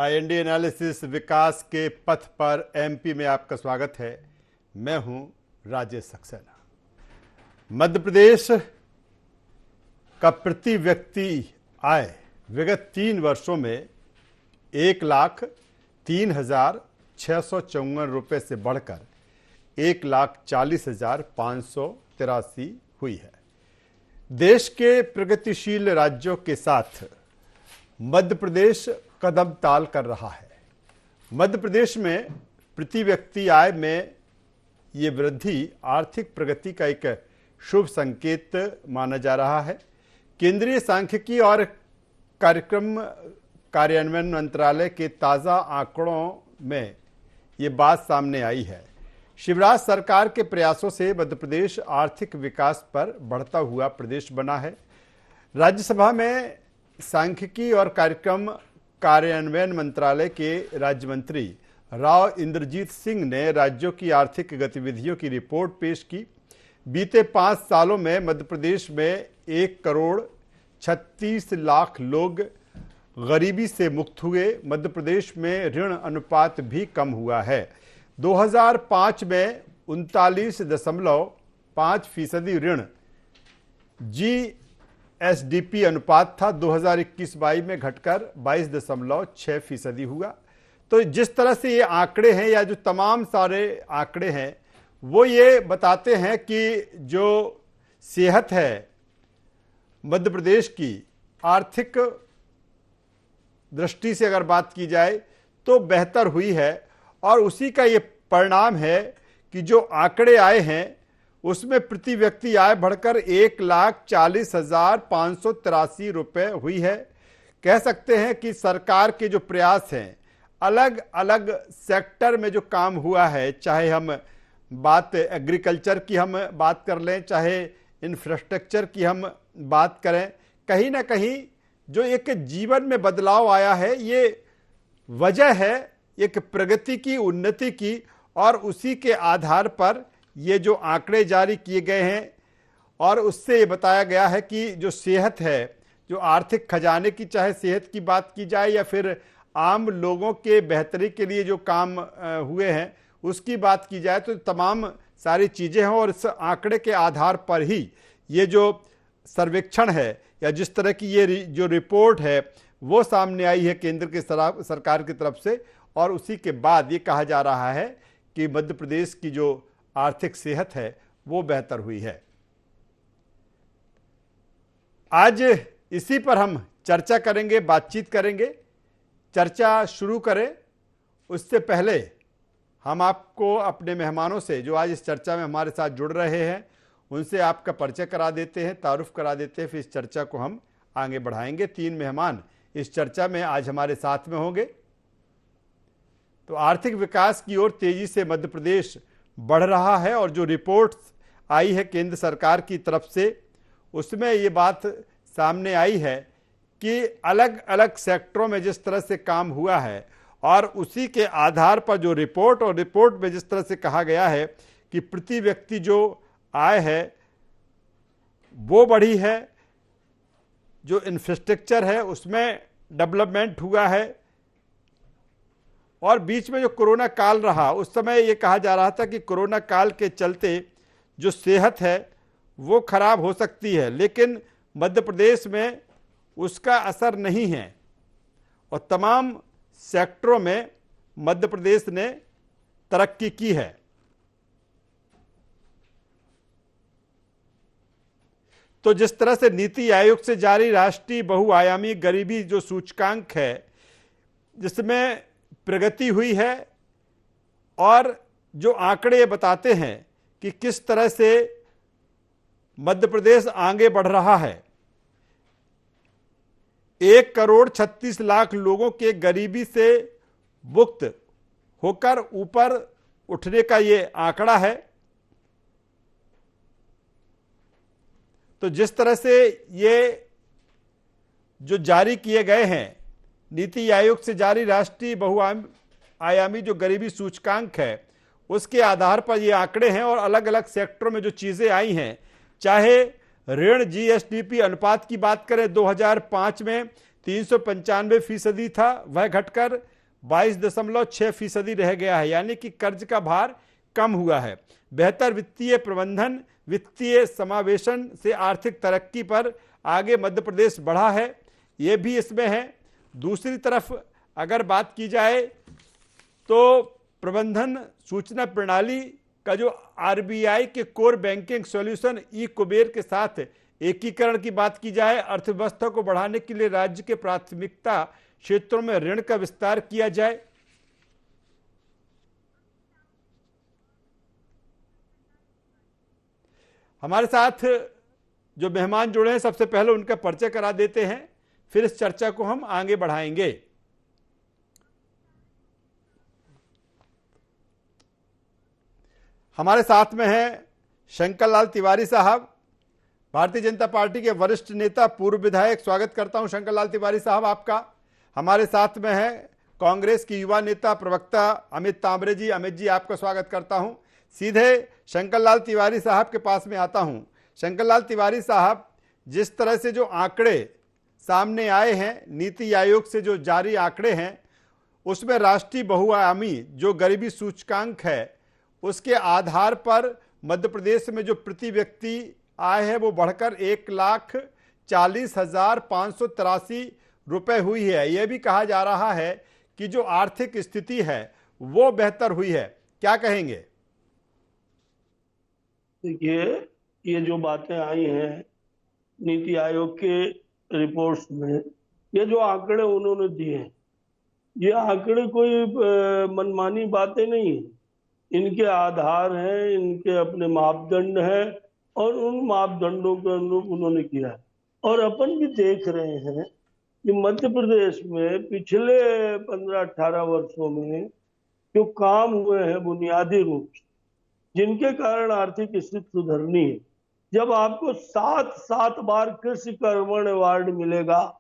IND analysis विकास के पथ पर एमपी में आपका स्वागत है। मैं हूं राजेश सक्सेना। मध्य प्रदेश का प्रति व्यक्ति आय विगत 3 वर्षों में 1,03,654 रुपये से बढ़कर 1,40,583 हुई है। देश के प्रगतिशील राज्यों के साथ मध्य प्रदेश कदम ताल कर रहा है। मध्य प्रदेश में प्रति व्यक्ति आय में ये वृद्धि आर्थिक प्रगति का एक शुभ संकेत माना जा रहा है। केंद्रीय सांख्यिकी और कार्यक्रम कार्यान्वयन मंत्रालय के ताज़ा आंकड़ों में ये बात सामने आई है। शिवराज सरकार के प्रयासों से मध्य प्रदेश आर्थिक विकास पर बढ़ता हुआ प्रदेश बना है। राज्यसभा में सांख्यिकी और कार्यक्रम कार्यान्वयन मंत्रालय के राज्य मंत्री राव इंद्रजीत सिंह ने राज्यों की आर्थिक गतिविधियों की रिपोर्ट पेश की। बीते 5 सालों में मध्य प्रदेश में 1,36,00,000 लोग गरीबी से मुक्त हुए। मध्य प्रदेश में ऋण अनुपात भी कम हुआ है। 2005 में 39.5% ऋण जीएसडीपी अनुपात था। 2021-22 में घटकर 22.6% हुआ। तो जिस तरह से ये आंकड़े हैं या जो तमाम सारे आंकड़े हैं वो ये बताते हैं कि जो सेहत है मध्य प्रदेश की आर्थिक दृष्टि से अगर बात की जाए तो बेहतर हुई है। और उसी का ये परिणाम है कि जो आंकड़े आए हैं उसमें प्रति व्यक्ति आय बढ़कर 1,40,583 रुपये हुई है। कह सकते हैं कि सरकार के जो प्रयास हैं, अलग अलग सेक्टर में जो काम हुआ है, चाहे हम बात एग्रीकल्चर की हम बात कर लें, चाहे इंफ्रास्ट्रक्चर की हम बात करें, कहीं ना कहीं जो एक जीवन में बदलाव आया है ये वजह है एक प्रगति की, उन्नति की। और उसी के आधार पर ये जो आंकड़े जारी किए गए हैं और उससे ये बताया गया है कि जो सेहत है, जो आर्थिक खजाने की चाहे सेहत की बात की जाए या फिर आम लोगों के बेहतरी के लिए जो काम हुए हैं उसकी बात की जाए, तो तमाम सारी चीज़ें हैं। और इस आंकड़े के आधार पर ही ये जो सर्वेक्षण है या जिस तरह की ये जो रिपोर्ट है वो सामने आई है केंद्र के सरकार की तरफ से। और उसी के बाद ये कहा जा रहा है कि मध्य प्रदेश की जो आर्थिक सेहत है वो बेहतर हुई है। आज इसी पर हम चर्चा करेंगे, बातचीत करेंगे। चर्चा शुरू करें उससे पहले हम आपको अपने मेहमानों से जो आज इस चर्चा में हमारे साथ जुड़ रहे हैं उनसे आपका परिचय करा देते हैं, तारुफ करा देते हैं, फिर इस चर्चा को हम आगे बढ़ाएंगे। 3 मेहमान इस चर्चा में आज हमारे साथ में होंगे। तो आर्थिक विकास की ओर तेजी से मध्य प्रदेश बढ़ रहा है और जो रिपोर्ट्स आई है केंद्र सरकार की तरफ से उसमें ये बात सामने आई है कि अलग अलग सेक्टरों में जिस तरह से काम हुआ है और उसी के आधार पर जो रिपोर्ट में जिस तरह से कहा गया है कि प्रति व्यक्ति जो आय है वो बढ़ी है, जो इंफ्रास्ट्रक्चर है उसमें डेवलपमेंट हुआ है। और बीच में जो कोरोना काल रहा उस समय ये कहा जा रहा था कि कोरोना काल के चलते जो सेहत है वो खराब हो सकती है, लेकिन मध्य प्रदेश में उसका असर नहीं है और तमाम सेक्टरों में मध्य प्रदेश ने तरक्की की है। तो जिस तरह से नीति आयोग से जारी राष्ट्रीय बहुआयामी गरीबी जो सूचकांक है जिसमें प्रगति हुई है और जो आंकड़े बताते हैं कि किस तरह से मध्य प्रदेश आगे बढ़ रहा है। 1,36,00,000 लोगों के गरीबी से मुक्त होकर ऊपर उठने का ये आंकड़ा है। तो जिस तरह से ये जो जारी किए गए हैं नीति आयोग से जारी राष्ट्रीय बहुआयामी जो गरीबी सूचकांक है उसके आधार पर ये आंकड़े हैं और अलग अलग सेक्टरों में जो चीजें आई हैं, चाहे ऋण जीएसडीपी अनुपात की बात करें 2005 में 395% था, वह घटकर 22.6% रह गया है, यानी कि कर्ज का भार कम हुआ है। बेहतर वित्तीय प्रबंधन, वित्तीय समावेशन से आर्थिक तरक्की पर आगे मध्य प्रदेश बढ़ा है, ये भी इसमें है। दूसरी तरफ अगर बात की जाए तो प्रबंधन सूचना प्रणाली का जो आरबीआई के कोर बैंकिंग सॉल्यूशन ई कुबेर के साथ एकीकरण की बात की जाए, अर्थव्यवस्था को बढ़ाने के लिए राज्य के प्राथमिकता क्षेत्रों में ऋण का विस्तार किया जाए। हमारे साथ जो मेहमान जुड़े हैं, सबसे पहले उनका परिचय करा देते हैं, फिर इस चर्चा को हम आगे बढ़ाएंगे। हमारे साथ में हैं शंकर लाल तिवारी साहब, भारतीय जनता पार्टी के वरिष्ठ नेता, पूर्व विधायक। स्वागत करता हूं शंकर लाल तिवारी साहब आपका। हमारे साथ में है कांग्रेस की युवा नेता, प्रवक्ता अमित तांबरे जी। अमित जी, आपका स्वागत करता हूं। सीधे शंकर लाल तिवारी साहब के पास में आता हूं। शंकर लाल तिवारी साहब, जिस तरह से जो आंकड़े सामने आए हैं, नीति आयोग से जो जारी आंकड़े हैं, उसमें राष्ट्रीय बहुआयामी जो गरीबी सूचकांक है, उसके आधार पर मध्य प्रदेश में जो प्रति व्यक्ति आय है वो बढ़कर 1,40,583 रुपए हुई है। यह भी कहा जा रहा है कि जो आर्थिक स्थिति है वो बेहतर हुई है। क्या कहेंगे? देखिए, ये जो बातें आई हैं नीति आयोग के रिपोर्ट्स में, ये जो आंकड़े उन्होंने दिए हैं, ये आंकड़े कोई मनमानी बातें नहीं है। इनके आधार हैं, इनके अपने मापदंड हैं और उन मापदंडों के अनुरूप उन्होंने किया है। और अपन भी देख रहे हैं कि मध्य प्रदेश में पिछले 15-18 वर्षों में जो काम हुए हैं बुनियादी रूप से, जिनके कारण आर्थिक स्थिति सुधरनी है। जब आपको 7 बार कृषि कर्मण अवार्ड मिलेगा,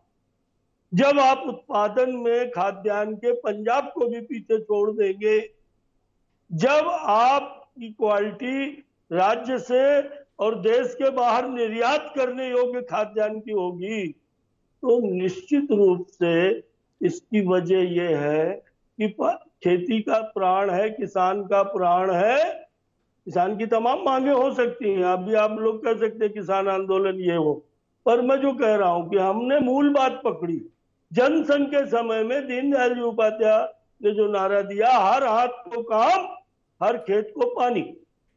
जब आप उत्पादन में खाद्यान्न के पंजाब को भी पीछे छोड़ देंगे, जब आपकी क्वालिटी राज्य से और देश के बाहर निर्यात करने योग्य खाद्यान्न की होगी, तो निश्चित रूप से इसकी वजह यह है कि खेती का प्राण है, किसान का प्राण है। किसान की तमाम मांगे हो सकती हैं, अभी आप लोग कह सकते हैं किसान आंदोलन ये हो, पर मैं जो कह रहा हूं कि हमने मूल बात पकड़ी। जनसंघ के समय में दीनदयाल जी उपाध्याय ने जो नारा दिया, हर हाथ को काम, हर खेत को पानी।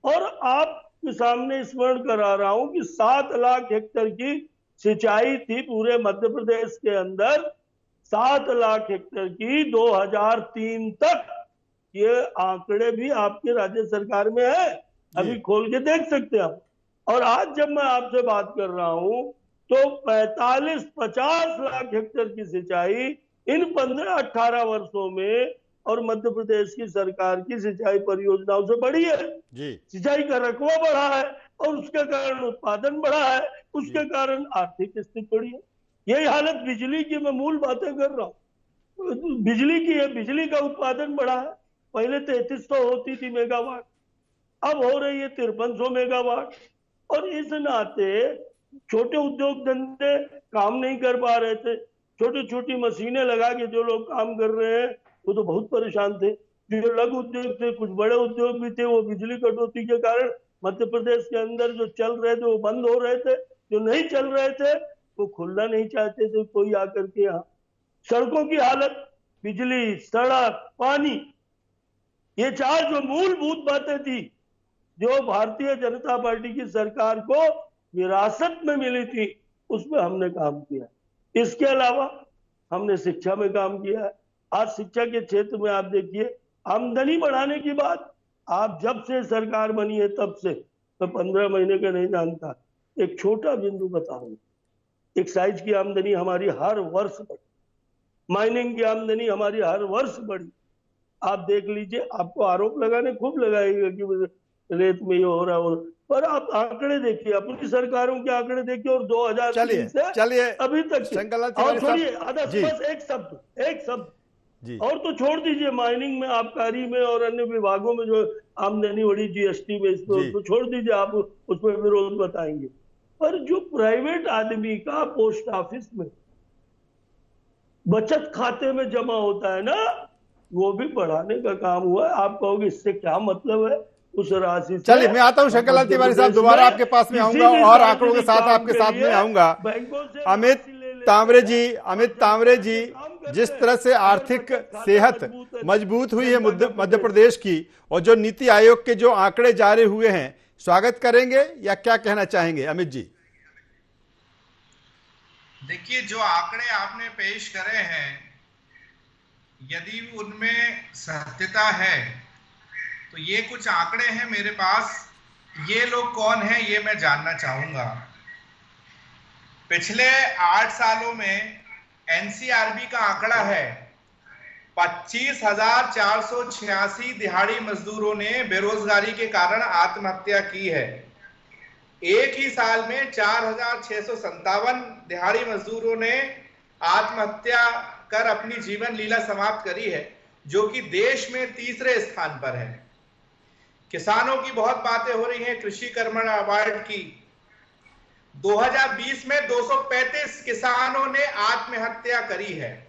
और आपके सामने स्मरण करा रहा हूं कि 7 लाख हेक्टेयर की सिंचाई थी पूरे मध्य प्रदेश के अंदर, 7 लाख हेक्टेयर की 2003 तक। ये आंकड़े भी आपके राज्य सरकार में है, अभी खोल के देख सकते हैं आप। और आज जब मैं आपसे बात कर रहा हूं तो 45-50 लाख हेक्टेयर की सिंचाई इन 15-18 वर्षों में और मध्य प्रदेश की सरकार की सिंचाई परियोजनाओं से बढ़ी है जी। सिंचाई का रकबा बढ़ा है और उसके कारण उत्पादन बढ़ा है, उसके कारण आर्थिक स्थिति बढ़ी है। यही हालत बिजली की, मैं मूल बातें कर रहा हूँ, बिजली की है। बिजली का उत्पादन बढ़ा है, पहले 3300 होती थी मेगावाट, अब हो रही है 5300 मेगावाट। और इस नाते छोटे उद्योग धंधे काम नहीं कर पा रहे थे, छोटी छोटी मशीनें लगा के जो लोग काम कर रहे हैं वो तो बहुत परेशान थे। जो लघु उद्योग थे, कुछ बड़े उद्योग भी थे, वो बिजली कटौती के कारण मध्य प्रदेश के अंदर जो चल रहे थे वो बंद हो रहे थे, जो नहीं चल रहे थे वो खुलना नहीं चाहते थे कोई आकर के। यहाँ सड़कों की हालत, बिजली, सड़क, पानी, ये 4 जो मूलभूत बातें थी जो भारतीय जनता पार्टी की सरकार को विरासत में मिली थी, उसमें हमने काम किया। इसके अलावा हमने शिक्षा में काम किया है। आज शिक्षा के क्षेत्र में आप देखिए, आमदनी बढ़ाने की बात, आप जब से सरकार बनी है तब से, मैं 15 महीने का नहीं जानता, एक छोटा बिंदु बताऊंगा। एक्साइज की आमदनी हमारी हर वर्ष बढ़ी, माइनिंग की आमदनी हमारी हर वर्ष बढ़ी। आप देख लीजिए, आपको आरोप लगाने खूब लगाएगा कि रेत में ये हो रहा हो, पर आप आंकड़े देखिए, अपनी सरकारों के आंकड़े देखिए और 2003 से अभी तक। और छोड़िए आधा, बस एक शब्द और तो छोड़ दीजिए, माइनिंग में, आबकारी में और अन्य विभागों में जो आमदनी बढ़ी जीएसटी में, इसमें तो छोड़ दीजिए, आप उस पर विरोध बताएंगे। पर जो प्राइवेट आदमी का पोस्ट ऑफिस में बचत खाते में जमा होता है ना, वो भी बढ़ाने का काम हुआ है। आप कहोगे इससे क्या मतलब है? उस राशि से चलिए, मैं आता हूं शंकरलाल मध्य तिवारी साहब, प्रदेश दोबारा में आपके पास में किसी आऊंगा भी और आंकड़ों के सार्वजनिक साथ काम आपके के साथ में लिए आऊंगा। बैंकों से अमित राशि ले लेते तांबरे हैं जी, और अमित तांबरे जनता जी, से काम जिस करते हैं। तरह से अगर आर्थिक बचत खाता सेहत मजबूत है तो मजबूत हुई है जनता का मध्य बजट प्रदेश की, और जो नीति आयोग के जो आंकड़े जारी हुए हैं, स्वागत करेंगे या क्या कहना चाहेंगे अमित जी? देखिए, जो आंकड़े आपने पेश करे हैं, यदि उनमें सत्यता है तो ये कुछ आंकड़े हैं मेरे पास। ये लोग कौन हैं ये मैं जानना चाहूंगा। पिछले 8 सालों में एनसीआरबी का आंकड़ा है 25,486 दिहाड़ी मजदूरों ने बेरोजगारी के कारण आत्महत्या की है। एक ही साल में 4,657 दिहाड़ी मजदूरों ने आत्महत्या कर अपनी जीवन लीला समाप्त करी है, जो कि देश में तीसरे स्थान पर है। किसानों की बहुत बातें हो रही हैं कृषि कर्मण अवार्ड की। 2020 में 235 किसानों ने आत्महत्या करी है।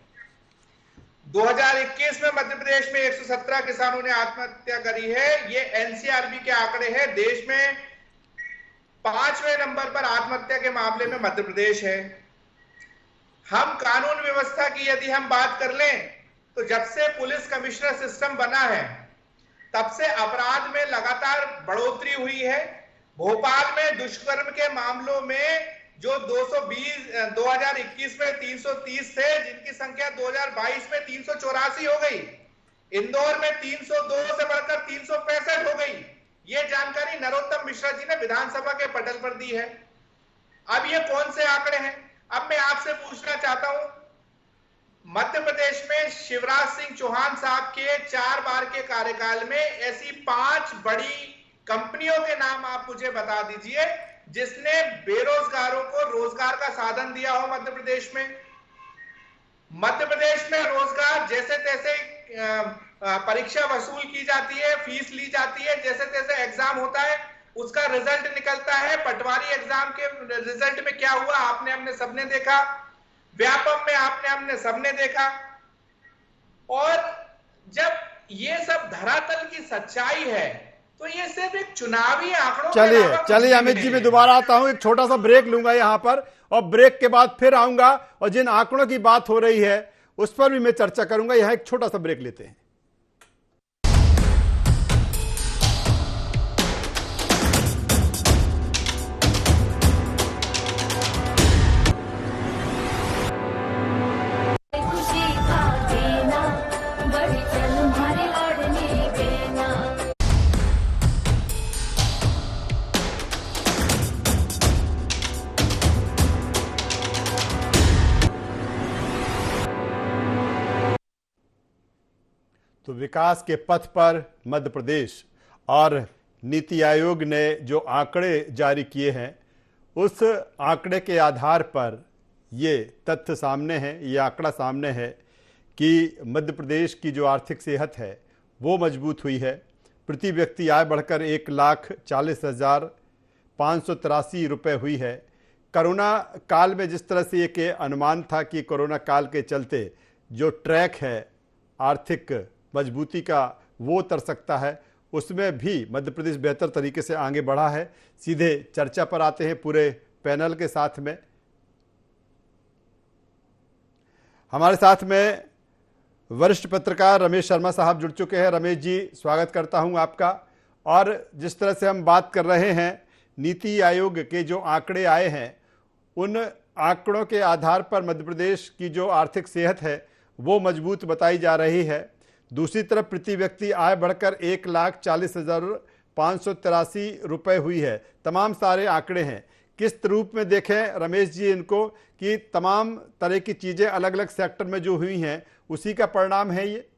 2021 में मध्य प्रदेश में 117 किसानों ने आत्महत्या करी है। ये एनसीआरबी के आंकड़े हैं। देश में 5वें नंबर पर आत्महत्या के मामले में मध्य प्रदेश है। हम कानून व्यवस्था की यदि हम बात कर लें तो जब से पुलिस कमिश्नर सिस्टम बना है तब से अपराध में लगातार बढ़ोतरी हुई है। भोपाल में दुष्कर्म के मामलों में जो 2021 में 330 थे, जिनकी संख्या 2022 में 384 हो गई। इंदौर में 302 से बढ़कर 365 हो गई। ये जानकारी नरोत्तम मिश्रा जी ने विधानसभा के पटल पर दी है। अब ये कौन से आंकड़े हैं? अब मैं आपसे पूछना चाहता हूं, मध्य प्रदेश में शिवराज सिंह चौहान साहब के 4 बार के कार्यकाल में ऐसी 5 बड़ी कंपनियों के नाम आप मुझे बता दीजिए जिसने बेरोजगारों को रोजगार का साधन दिया हो मध्य प्रदेश में। मध्य प्रदेश में रोजगार जैसे तैसे परीक्षा वसूल की जाती है, फीस ली जाती है, जैसे तैसे एग्जाम होता है, उसका रिजल्ट निकलता है। पटवारी एग्जाम के रिजल्ट में क्या हुआ आपने हमने सबने देखा। व्यापम में आपने हमने सबने देखा। और जब ये सब धरातल की सच्चाई है तो ये सिर्फ एक चुनावी आंकड़ों के अलावा कुछ चलिए भी अमित जी, नहीं मैं है। दोबारा आता हूं, एक छोटा सा ब्रेक लूंगा यहां पर, और ब्रेक के बाद फिर आऊंगा और जिन आंकड़ों की बात हो रही है उस पर भी मैं चर्चा करूंगा। यहां एक छोटा सा ब्रेक लेते हैं। खुशी का देना बड़ी चल हमारी लड़ने देना। तो विकास के पथ पर मध्य प्रदेश, और नीति आयोग ने जो आंकड़े जारी किए हैं उस आंकड़े के आधार पर ये तथ्य सामने है, ये आंकड़ा सामने है कि मध्य प्रदेश की जो आर्थिक सेहत है वो मजबूत हुई है। प्रति व्यक्ति आय बढ़कर 1,40,583 रुपये हुई है। कोरोना काल में जिस तरह से एक अनुमान था कि कोरोना काल के चलते जो ट्रैक है आर्थिक मजबूती का वो उतर सकता है, उसमें भी मध्य प्रदेश बेहतर तरीके से आगे बढ़ा है। सीधे चर्चा पर आते हैं पूरे पैनल के साथ में। हमारे साथ में वरिष्ठ पत्रकार रमेश शर्मा साहब जुड़ चुके हैं। रमेश जी, स्वागत करता हूं आपका। और जिस तरह से हम बात कर रहे हैं, नीति आयोग के जो आंकड़े आए हैं उन आंकड़ों के आधार पर मध्य प्रदेश की जो आर्थिक सेहत है वो मजबूत बताई जा रही है। दूसरी तरफ प्रति व्यक्ति आय बढ़कर 1,40,583 रुपये हुई है। तमाम सारे आंकड़े हैं। किस रूप में देखें रमेश जी इनको कि तमाम तरह की चीज़ें अलग अलग सेक्टर में जो हुई हैं उसी का परिणाम है ये?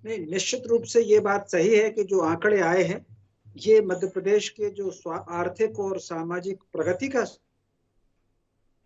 नहीं, निश्चित रूप से ये बात सही है कि जो आंकड़े आए हैं ये मध्य प्रदेश के जो आर्थिक और सामाजिक प्रगति का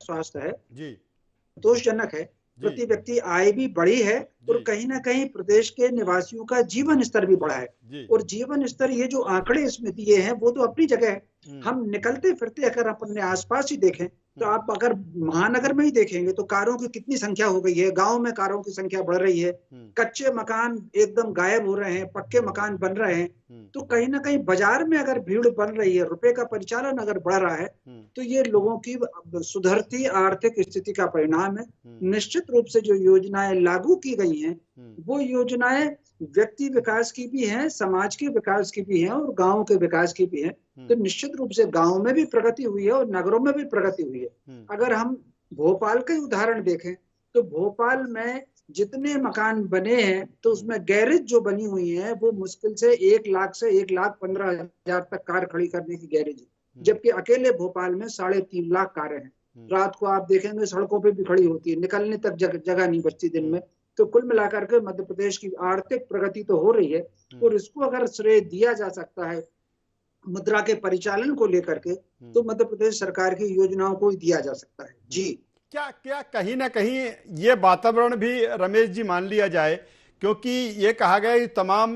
स्वास्थ्य है जी, संतोषजनक है। प्रति व्यक्ति आय भी बढ़ी है और कहीं ना कहीं प्रदेश के निवासियों का जीवन स्तर भी बढ़ा है। और जीवन स्तर, ये जो आंकड़े इसमें दिए हैं वो तो अपनी जगह है। हम निकलते फिरते अगर अपने आसपास ही देखें तो आप अगर महानगर में ही देखेंगे तो कारों की कितनी संख्या हो गई है, गांव में कारों की संख्या बढ़ रही है, कच्चे मकान एकदम गायब हो रहे हैं, पक्के मकान बन रहे हैं। तो कहीं ना कहीं बाजार में अगर भीड़ बन रही है, रुपए का परिचालन अगर बढ़ रहा है, तो ये लोगों की सुधरती आर्थिक स्थिति का परिणाम है। निश्चित रूप से जो योजनाएं लागू की गई हैं, वो योजनाएं व्यक्ति विकास की भी हैं, समाज के विकास की भी हैं और गांव के विकास की भी हैं। तो निश्चित रूप से गांव में भी प्रगति हुई है और नगरों में भी प्रगति हुई है। अगर हम भोपाल का उदाहरण देखें तो भोपाल में जितने मकान बने हैं, तो उसमें गैरेज जो बनी हुई है वो मुश्किल से 1 लाख से 1,15,000 तक कार खड़ी करने की गैरेज है, जबकि अकेले भोपाल में 3.5 लाख कारें हैं। रात को आप देखेंगे सड़कों पे भी खड़ी होती है, निकलने तक जगह नहीं बचती दिन में। तो कुल मिलाकर के मध्य प्रदेश की आर्थिक प्रगति तो हो रही है, और इसको अगर श्रेय दिया जा सकता है मुद्रा के परिचालन को लेकर के, तो मध्य प्रदेश सरकार की योजनाओं को ही दिया जा सकता है। जी, क्या कहीं ना कहीं ये वातावरण भी रमेश जी मान लिया जाए, क्योंकि ये कहा गया कि तमाम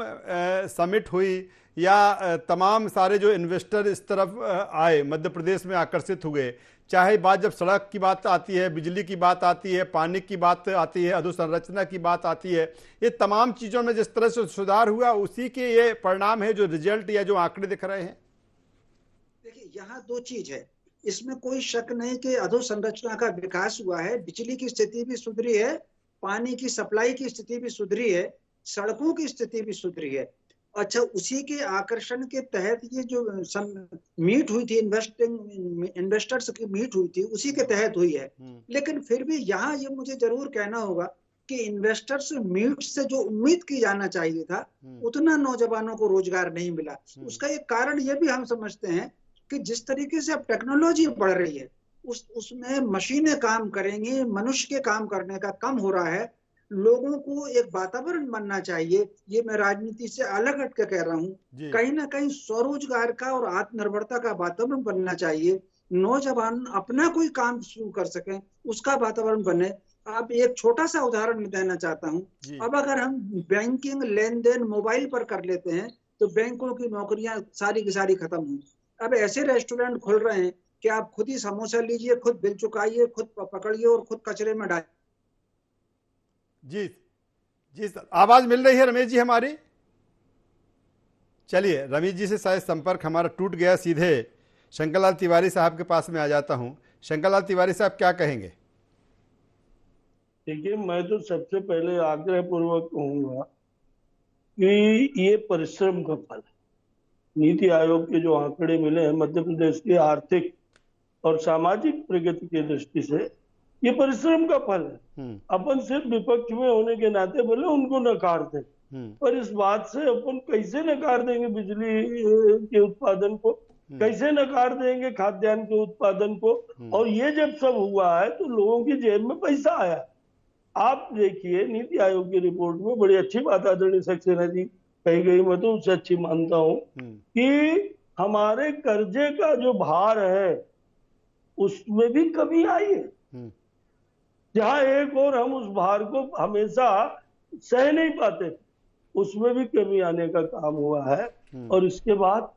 समिट हुई या तमाम सारे जो इन्वेस्टर इस तरफ आए, मध्य प्रदेश में आकर्षित हुए, चाहे बात जब सड़क की बात आती है, बिजली की बात आती है, पानी की बात आती है, अधोसंरचना की बात आती है, ये तमाम चीज़ों में जिस तरह से सुधार हुआ, उसी के ये परिणाम है जो रिजल्ट या जो आंकड़े दिख रहे हैं। देखिए, यहाँ 2 चीज है, इसमें कोई शक नहीं कि अधोसंरचना का विकास हुआ है, बिजली की स्थिति भी सुधरी है, पानी की सप्लाई की स्थिति भी सुधरी है, सड़कों की स्थिति भी सुधरी है। अच्छा, उसी के आकर्षण के तहत ये जो मीट हुई थी, इन्वेस्टर्स की मीट हुई थी, उसी के तहत हुई है। लेकिन फिर भी यहाँ ये मुझे जरूर कहना होगा कि इन्वेस्टर्स मीट से जो उम्मीद की जाना चाहिए था, उतना नौजवानों को रोजगार नहीं मिला। उसका एक कारण ये भी हम समझते हैं कि जिस तरीके से अब टेक्नोलॉजी बढ़ रही है, उसमें मशीनें काम करेंगी, मनुष्य के काम करने का कम हो रहा है। लोगों को एक वातावरण बनना चाहिए, ये मैं राजनीति से अलग हट के कह रहा हूँ, कहीं ना कहीं स्वरोजगार का और आत्मनिर्भरता का वातावरण बनना चाहिए। नौजवान अपना कोई काम शुरू कर सकें, उसका वातावरण बने। अब एक छोटा सा उदाहरण देना चाहता हूँ। अब अगर हम बैंकिंग लेन देन मोबाइल पर कर लेते हैं, तो बैंकों की नौकरियां सारी की सारी खत्म हुई। अब ऐसे रेस्टोरेंट खुल रहे हैं कि आप खुद ही समोसा लीजिए, खुद बिल चुकाइए, खुद पकड़िए और खुद कचरे में डालिए। जी सर, आवाज मिल रही है रमेश जी हमारी? चलिए, रमेश जी से शायद संपर्क हमारा टूट गया। सीधे शंकरलाल तिवारी साहब के पास में आ जाता हूं। शंकरलाल तिवारी साहब, क्या कहेंगे? देखिए, मैं तो सबसे पहले आग्रह पूर्वक कहूंगा कि ये परिश्रम का फल है। नीति आयोग के जो आंकड़े मिले हैं मध्य प्रदेश की आर्थिक और सामाजिक प्रगति की दृष्टि से, ये परिश्रम का फल है। अपन सिर्फ विपक्ष में होने के नाते बोले उनको नकार दें, पर इस बात से अपन कैसे नकार देंगे बिजली के उत्पादन को, कैसे नकार देंगे खाद्यान्न के उत्पादन को। और ये जब सब हुआ है तो लोगों की जेब में पैसा आया। आप देखिए, नीति आयोग की रिपोर्ट में बड़ी अच्छी बात आदरणीय सक्सेना जी कही गई, मैं तो उससे अच्छी मानता हूँ, कि हमारे कर्जे का जो भार है उसमें भी कमी आई है। जहां एक और हम उस भार को हमेशा सह नहीं पाते, उसमें भी कमी आने का काम हुआ है। और इसके बाद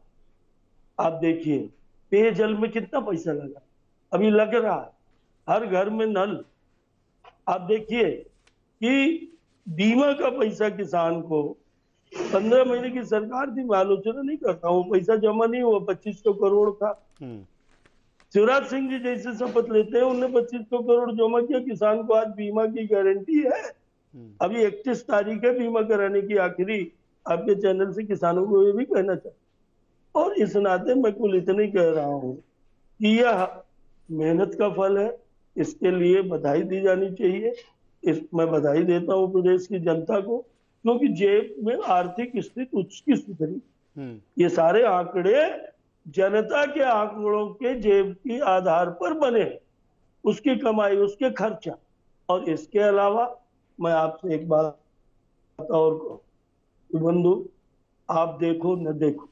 आप देखिए, पेयजल में कितना पैसा लगा, अभी लग रहा है, हर घर में नल। आप देखिए कि बीमा का पैसा किसान को 15 महीने की सरकार थी, मैं आलोचना नहीं करता हूँ, पैसा जमा नहीं हुआ, 2500 करोड़ था। शिवराज सिंह जी जैसे शपथ लेते हैं, उन्होंने 2500 करोड़ जमा किया, किसान को आज बीमा की गारंटी है। अभी 31 तारीख है बीमा कराने की आखिरी, आपके चैनल से किसानों को ये भी कहना चाहिए। और इस नाते मैं कुल इतना ही कह रहा हूँ कि यह मेहनत का फल है, इसके लिए बधाई दी जानी चाहिए। मैं बधाई देता हूँ प्रदेश की जनता को, क्योंकि जेब में आर्थिक स्थिति उसकी सुधरी। ये सारे आंकड़े जनता के आंकड़ों के जेब के आधार पर बने, उसकी कमाई, उसके खर्चा। और इसके अलावा मैं आपसे एक बात और कहूं, बंधु, आप देखो न देखो,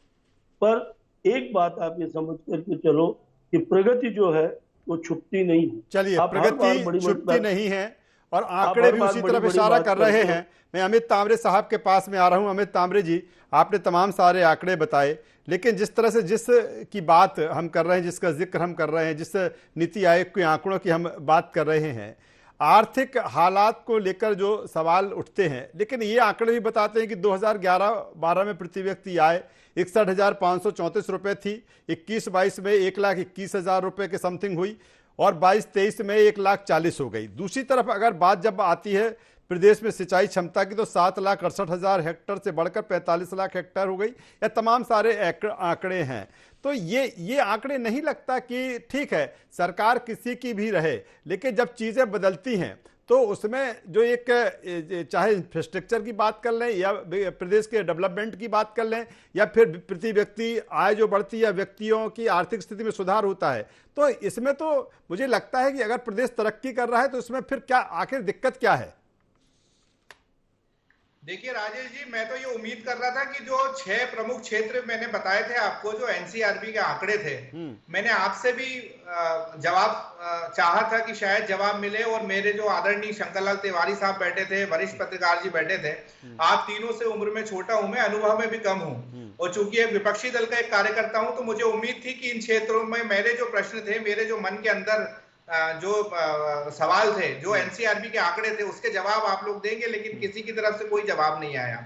पर एक बात आप ये समझ करके चलो कि प्रगति जो है वो छुपती नहीं है। चलिए, प्रगति छुपती नहीं है, और आप आंकड़े हर भी बार उसी बड़ी तरफ बड़ी इशारा बात कर रहे करते हो। हैं। मैं अमित तामरे साहब के पास में आ रहा हूं। अमित तामरे जी, आपने तमाम सारे आंकड़े बताए, लेकिन जिस तरह से जिस की बात हम कर रहे हैं, जिसका जिक्र हम कर रहे हैं, जिस नीति आयोग के आंकड़ों की हम बात कर रहे हैं, आर्थिक हालात को लेकर जो सवाल उठते हैं, लेकिन ये आंकड़े भी बताते हैं कि 2011-12 में प्रति व्यक्ति आय 61,534 रुपये थी, 21-22 में 1,21,000 रुपये के समथिंग हुई, और 22-23 में 1,40,000 हो गई। दूसरी तरफ अगर बात जब आती है प्रदेश में सिंचाई क्षमता की, तो 7,68,000 हेक्टेयर से बढ़कर 45 लाख हेक्टेयर हो गई। या तमाम सारे आंकड़े हैं। तो ये आंकड़े नहीं लगता कि ठीक है सरकार किसी की भी रहे, लेकिन जब चीज़ें बदलती हैं तो उसमें जो एक, चाहे इंफ्रास्ट्रक्चर की बात कर लें या प्रदेश के डेवलपमेंट की बात कर लें, या फिर प्रति व्यक्ति आय जो बढ़ती है, व्यक्तियों की आर्थिक स्थिति में सुधार होता है, तो इसमें तो मुझे लगता है कि अगर प्रदेश तरक्की कर रहा है तो इसमें फिर क्या आखिर दिक्कत क्या है? देखिए राजेश जी, मैं तो ये उम्मीद कर रहा था कि जो 6 प्रमुख क्षेत्र मैंने बताए थे आपको, जो एनसीआरबी के आंकड़े थे, मैंने आपसे भी जवाब चाहा था कि शायद जवाब मिले, और मेरे जो आदरणीय शंकरलाल तिवारी साहब बैठे थे, वरिष्ठ पत्रकार जी बैठे थे, आप तीनों से उम्र में छोटा हूं मैं, अनुभव में भी कम हूं, और चूंकि एक विपक्षी दल का एक कार्यकर्ता हूं, तो मुझे उम्मीद थी कि इन क्षेत्रों में मेरे जो प्रश्न थे, मेरे जो मन के अंदर जो सवाल थे, जो एनसीआरबी के आंकड़े थे, उसके जवाब आप लोग देंगे, लेकिन किसी की तरफ से कोई जवाब नहीं आया।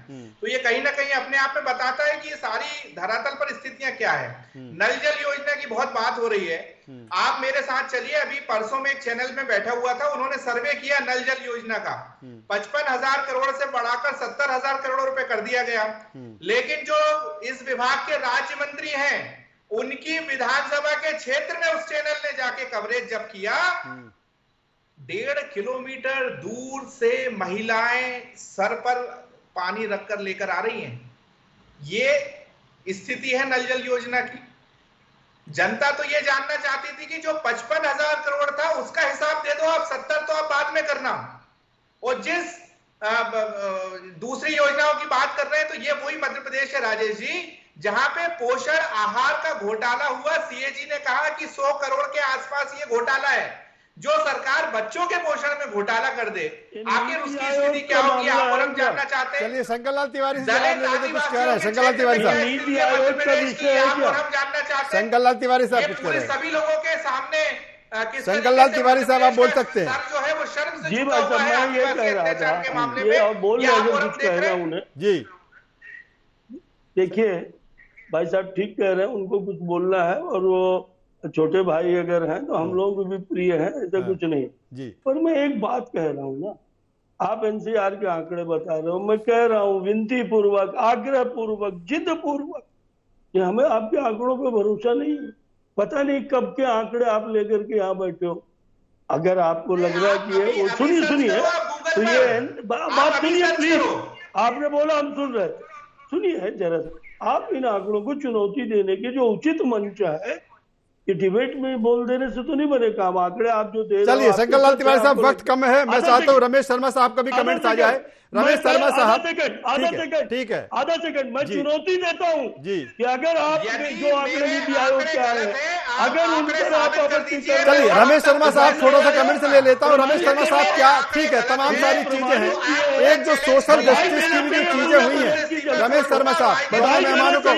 तो ये कहीं ना कहीं अपने आप में बताता है कि ये सारी धरातल पर स्थितियां क्या है। नल जल योजना की बहुत बात हो रही है। आप मेरे साथ चलिए, अभी परसों में एक चैनल में बैठा हुआ था, उन्होंने सर्वे किया नल जल योजना का, 55,000 करोड़ से बढ़ाकर 70,000 करोड़ रुपए कर दिया गया। लेकिन जो इस विभाग के राज्य मंत्री हैं, उनकी विधानसभा के क्षेत्र में उस चैनल ने जाके कवरेज जब किया, 1.5 किलोमीटर दूर से महिलाएं सर पर पानी रखकर लेकर आ रही हैं। ये स्थिति है नल जल योजना की। जनता तो ये जानना चाहती थी कि जो 55,000 करोड़ था उसका हिसाब दे दो आप, 70 तो आप बाद में करना। और जिस दूसरी योजनाओं की बात कर रहे हैं, तो ये वही मध्य प्रदेश है राजेश जी, जहां पे पोषण आहार का घोटाला हुआ। सीएजी ने कहा कि 100 करोड़ के आसपास ये घोटाला है। जो सरकार बच्चों के पोषण में घोटाला कर दे, आखिर उसकी स्थिति क्या होगी, आप और हम जानना चाहते हैं। चलिए शंकरलाल तिवारी से जवाब लेने के कुछ कह रहे हैं। शंकरलाल तिवारी साहब, नीति आयोग का विषय है आप क्या? और हम जानना चाहते हैं। शंकरलाल तिवारी साहब ये कुछ कह पूरे रहे हैं। सभी लोगों के सामने शंकरलाल तिवारी साहब, आप बोल सकते हैं। सर जो है वो शर्म से जी झुका भाई हुआ साहब, है मैं ये आदिवासी कह रहा अत्याचार के था, मामले ये में। आप बोल ये रहे आप थे, और हम कुछ देख कहना रहे हैं। उन्हें। जी देखिए भाई साहब ठीक कह रहे हैं, उनको कुछ बोलना है, और वो छोटे भाई अगर हैं तो हम लोगों को भी प्रिय है, ऐसा कुछ नहीं। जी पर मैं एक बात कह रहा हूँ ना, आप एनसीआर के आंकड़े बता रहे हो, मैं कह रहा हूँ विनती पूर्वक, आग्रह पूर्वक, जिद पूर्वक कि हमें आपके आंकड़ों पे भरोसा नहीं है। पता नहीं कब के आंकड़े आप लेकर के यहाँ बैठे हो। अगर आपको लग रहा है कि ये वो, सुनिए सुनिए, तो ये बात सुनिए प्लीज। आपने बोला हम सुन रहे थे, सुनिए जरा सा। आप इन आंकड़ों को चुनौती देने के जो उचित मंच है, ये डिबेट में बोल देने से तो नहीं बने काम। आंकड़े आप जो दे रहे हो, चलिए शंकरलाल तिवारी साहब, वक्त कम है, मैं चाहता हूँ रमेश शर्मा साहब का भी कमेंट आ जाए। रमेश शर्मा साहब, ठीक है, आधा सेकंड मैं चुनौती देता हूँ जी। कि अगर आप जो आंकड़े नीति आयोग के आए हैं, अगर उन पर आप आपत्ति कर, चलिए रमेश शर्मा साहब थोड़ा सा कमेंट से ले लेता हूँ। रमेश शर्मा साहब क्या, ठीक है, तमाम सारी चीजें हैं, एक जो सोशल जस्टिस की भी जो चीजें हुई हैं, रमेश शर्मा साहब बताओ मेहमानों को,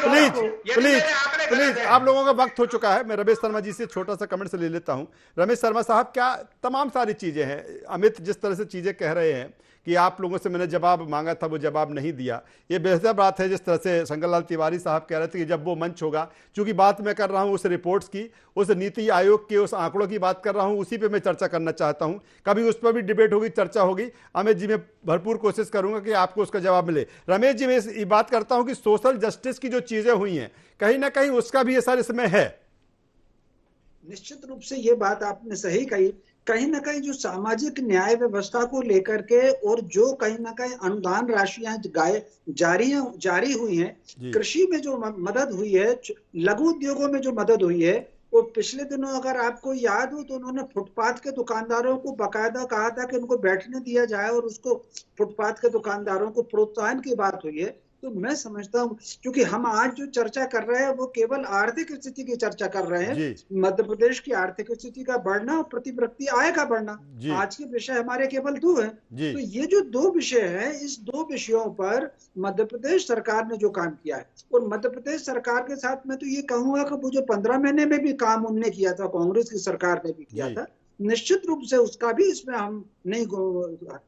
प्लीज प्लीज प्लीज, आप लोगों का वक्त हो चुका है। मैं रमेश शर्मा जी से छोटा सा कमेंट से ले लेता हूं। रमेश शर्मा साहब, क्या तमाम सारी चीजें हैं, अमित जिस तरह से चीजें कह रहे हैं कि आप लोगों से मैंने जवाब मांगा था, वो जवाब नहीं दिया, ये बेहतर बात है। जिस तरह से शंकरलाल तिवारी साहब कह रहे थे कि जब वो मंच होगा, चूंकि बात मैं कर रहा हूं उस रिपोर्ट्स की, उस नीति आयोग के उस आंकड़ों की बात कर रहा हूं, उसी पे मैं चर्चा करना चाहता हूं। कभी उस पर भी डिबेट होगी, चर्चा होगी। अमित जी, मैं भरपूर कोशिश करूंगा कि आपको उसका जवाब मिले। रमेश जी, मैं ये बात करता हूं कि सोशल जस्टिस की जो चीजें हुई हैं, कहीं ना कहीं उसका भी असर इसमें है। निश्चित रूप से ये बात आपने सही कही। कहीं ना कहीं जो सामाजिक न्याय व्यवस्था को लेकर के, और जो कहीं ना कहीं अनुदान राशियां जारी हुई हैं, कृषि में जो मदद हुई है, लघु उद्योगों में जो मदद हुई है, वो पिछले दिनों अगर आपको याद हो तो उन्होंने फुटपाथ के दुकानदारों को बकायदा कहा था कि उनको बैठने दिया जाए, और उसको फुटपाथ के दुकानदारों को प्रोत्साहन की बात हुई है। तो मैं समझता हूँ, क्योंकि हम आज जो चर्चा कर रहे हैं वो केवल आर्थिक स्थिति की चर्चा कर रहे हैं, जी मध्य प्रदेश की आर्थिक स्थिति का बढ़ना और प्रति व्यक्ति आय का बढ़ना। जी आज के विषय हमारे केवल दो हैं। जी तो ये जो दो विषय हैं, इस दो विषयों पर मध्य प्रदेश सरकार ने जो काम किया है, और मध्य प्रदेश सरकार के साथ मैं तो ये कहूंगा कि वो जो 15 महीने में भी काम उनने किया था, कांग्रेस की सरकार ने भी किया जी था, निश्चित रूप से उसका भी इसमें हम नहीं,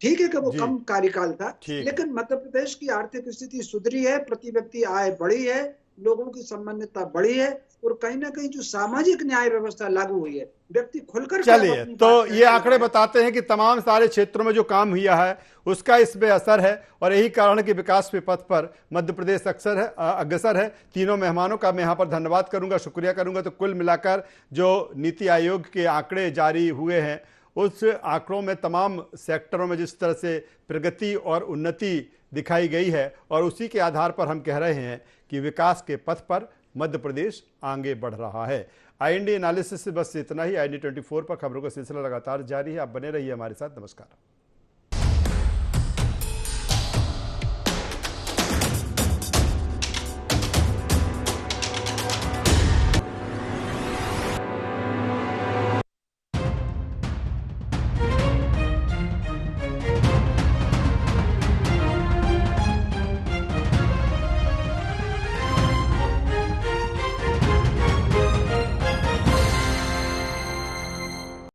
ठीक है कि वो जी कम कार्यकाल था, ठीक। लेकिन मध्य प्रदेश की आर्थिक स्थिति सुधरी है, प्रति व्यक्ति आय बढ़ी है, लोगों की सम्मानियता बढ़ी है, और कहीं ना कहीं जो सामाजिक न्याय व्यवस्था लागू हुई है, व्यक्ति खुलकर के अब चलिए, अपनी तो बात ये कहने आंकड़े लगा है। बताते हैं कि तमाम सारे क्षेत्रों में जो काम हुआ है उसका इस पे असर है, और यही कारण है कि विकास के पथ पर मध्य प्रदेश अग्रसर है। तीनों मेहमानों का मैं यहाँ पर धन्यवाद करूंगा, शुक्रिया करूंगा। तो कुल मिलाकर जो नीति आयोग के आंकड़े जारी हुए हैं, उस आंकड़ों में तमाम सेक्टरों में जिस तरह से प्रगति और उन्नति दिखाई गई है, और उसी के आधार पर हम कह रहे हैं कि विकास के पथ पर मध्य प्रदेश आगे बढ़ रहा है। IND एनालिसिस से बस इतना ही। IND 24 पर खबरों का सिलसिला लगातार जारी है। आप बने रहिए हमारे साथ। नमस्कार।